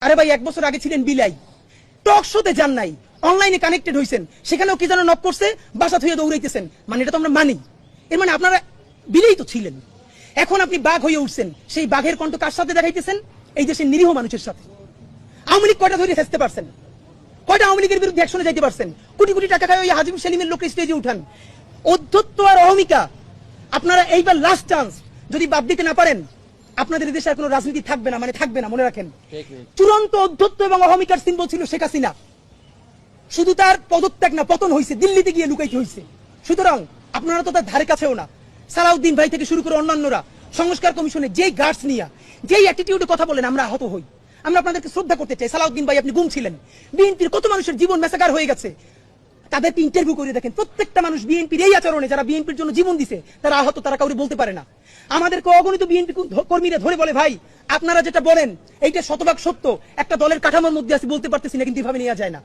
আরে ভাই 1 বছর আগে ছিলেন বিলাই, টক শোতে যান নাই, অনলাইনে কানেক্টেড হইছেন, সেখানেও কি যেন নক করছে, বাসা থুয়ে দৌড়াইতেছেন, মানে এটা তো আমরা মানি। এর মানে আপনারা বিলেই তো ছিলেন। এখন আপনি বাঘ হয়ে উঠছেন, সেই বাঘের কণ্ঠ কার সাথে দেখাইতেছেন? এই দেশের নিরীহ মানুষের সাথে। আওয়ামী লীগ কয়টা ধরে হেসতে পারছেন? কয়টা আওয়ামী লীগের বিরুদ্ধে অ্যাকশনে যাইতে পারছেন? কোটি কোটি টাকা খায় ওই হাজিম সেলিমের লোক স্টেজে উঠান। অধ্যত্ব আর অহমিকা, আপনারা এইবার লাস্ট চান্স, যদি বাদ দিতে না পারেন আপনাদের দেশে আর কোনো রাজনীতি থাকবে না, মানে থাকবে না, মনে রাখেন। চূড়ান্ত অধ্যত্ব এবং অহমিকার সিম্বল ছিল শেখ হাসিনা, শুধু তার পদত্যাগ না, পতন হয়েছে, দিল্লিতে গিয়ে লুকাইতে হয়েছে। সুতরাং আপনারা তো তার ধারে কাছেও না। সালাউদ্দিন ভাই থেকে শুরু করে অন্যান্যরা সংস্কার কমিশনে যেই গার্ডস নিয়ে, যেই অ্যাটিটিউডে কথা বলেন, আমরা আহত হই। আমরা আপনাদেরকে শ্রদ্ধা করতে চাই। সালাউদ্দিন ভাই, আপনি গুম ছিলেন, বিএনপির কত মানুষের জীবন মেসাকার হয়ে গেছে, তাদেরকে ইন্টারভিউ করে দেখেন। প্রত্যেকটা মানুষ বিএনপির এই আচরণে, যারা বিএনপির জন্য জীবন দিছে, তারা আহত, তারা কাউকে বলতে পারে না। আমাদেরকে অগণিত বিএনপি কর্মীরা ধরে বলে, ভাই আপনারা যেটা বলেন এইটা শতভাগ সত্য, একটা দলের কাঠামোর মধ্যে আছে, বলতে পারতেছি না, কিন্তু এভাবে নেওয়া যায় না।